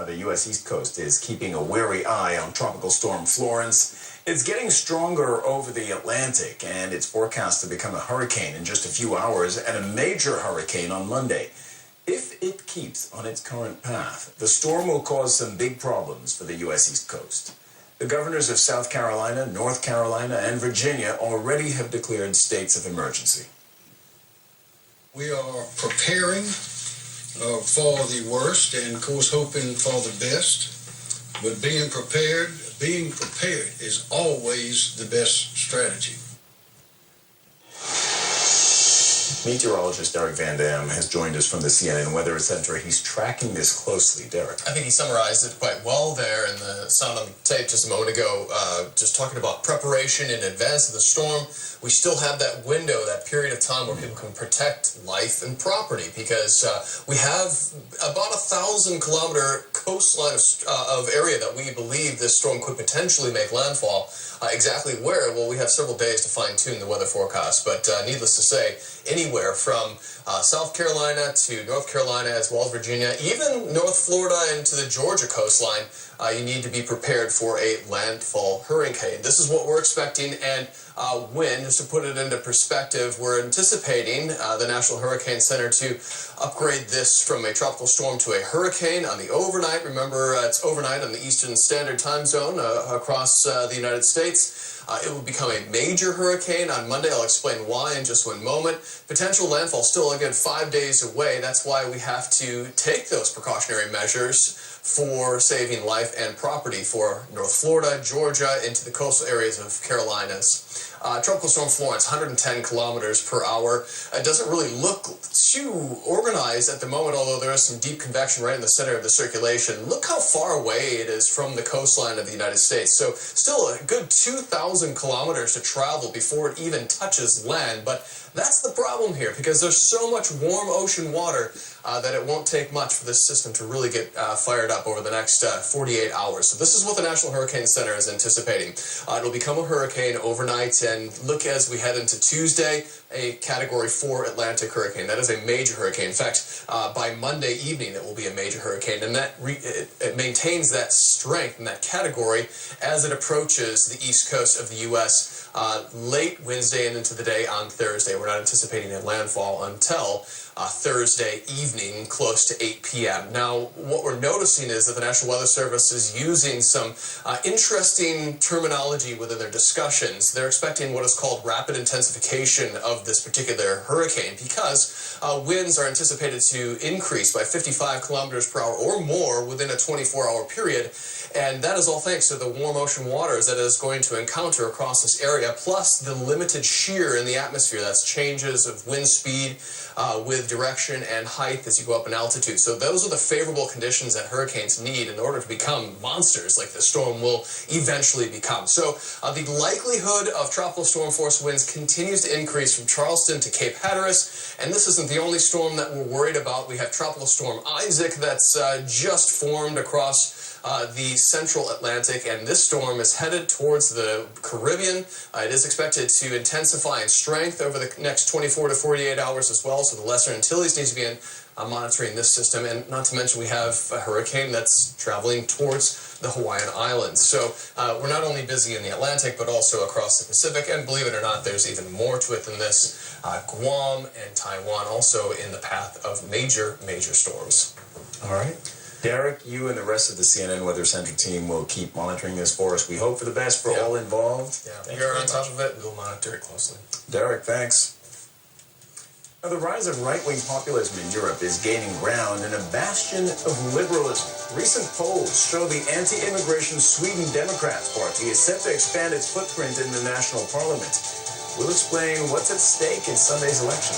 The U.S. East Coast is keeping a wary eye on Tropical Storm Florence. It's getting stronger over the Atlantic, and it's forecast to become a hurricane in just a few hours and a major hurricane on Monday. If it keeps on its current path, the storm will cause some big problems for the U.S. East Coast. The governors of South Carolina, North Carolina, and Virginia already have declared states of emergency. We are preparing for the worst and, of course, hoping for the best. But being prepared is always the best strategy. Meteorologist Derek Van Dam has joined us from the CNN Weather Center. He's tracking this closely. Derek. I think he summarized it quite well there in the sound on the tape just a moment ago, just talking about preparation in advance of the storm. We still have that window, that period of time where people can protect life and property, because we have about 1,000-kilometer coastline of area that we believe this storm could potentially make landfall. Exactly where? Well, we have several days to fine-tune the weather forecast, but needless to say, anywhere from South Carolina to North Carolina, as well as Virginia, even North Florida into the Georgia coastline, you need to be prepared for a landfall hurricane. This is what we're expecting, and wind, just to put it into perspective, we're anticipating the National Hurricane Center to upgrade this from a tropical storm to a hurricane on the overnight. Remember, it's overnight on the Eastern Standard Time Zone across the United States. It will become a major hurricane on Monday. I'll explain why in just one moment. Potential landfall still, again, 5 days away. That's why we have to take those precautionary measures for saving life and property for North Florida, Georgia, into the coastal areas of Carolinas. Tropical Storm Florence, 110 kilometers per hour. It doesn't really look too organized at the moment, although there is some deep convection right in the center of the circulation. Look how far away it is from the coastline of the United States. So still a good 2,000 kilometers to travel before it even touches land. But that's the problem here, because there's so much warm ocean water that it won't take much for this system to really get fired up over the next 48 hours. So this is what the National Hurricane Center is anticipating. It'll become a hurricane overnight, and look, as we head into Tuesday, a Category 4 Atlantic hurricane. That is a major hurricane. In fact, by Monday evening, it will be a major hurricane, and that it maintains that strength and that category as it approaches the east coast of the U.S. Late Wednesday and into the day on Thursday. We're not anticipating a landfall until Thursday evening, close to 8 p.m. Now, what we're noticing is that the National Weather Service is using some interesting terminology within their discussions. They're expecting what is called rapid intensification of this particular hurricane, because winds are anticipated to increase by 55 kilometers per hour or more within a 24-hour period. And that is all thanks to the warm ocean waters that it is going to encounter across this area, plus the limited shear in the atmosphere. That's changes of wind speed with direction and height as you go up in altitude. So those are the favorable conditions that hurricanes need in order to become monsters like the storm will eventually become. So the likelihood of tropical storm force winds continues to increase from Charleston to Cape Hatteras. And this isn't the only storm that we're worried about. We have Tropical Storm Isaac that's just formed across the central Atlantic, and this storm is headed towards the Caribbean. It is expected to intensify in strength over the next 24 to 48 hours as well, so the Lesser Antilles needs to be monitoring this system, and not to mention we have a hurricane that's traveling towards the Hawaiian Islands. So we're not only busy in the Atlantic, but also across the Pacific, and believe it or not, there's even more to it than this. Guam and Taiwan also in the path of major storms. All right. Derek, you and the rest of the CNN Weather Center team will keep monitoring this for us. We hope for the best for all involved. Yeah, we're on top of it. We'll monitor it closely. Derek, thanks. Now, the rise of right-wing populism in Europe is gaining ground and a bastion of liberalism. Recent polls show the anti-immigration Sweden Democrats Party is set to expand its footprint in the national parliament. We'll explain what's at stake in Sunday's election.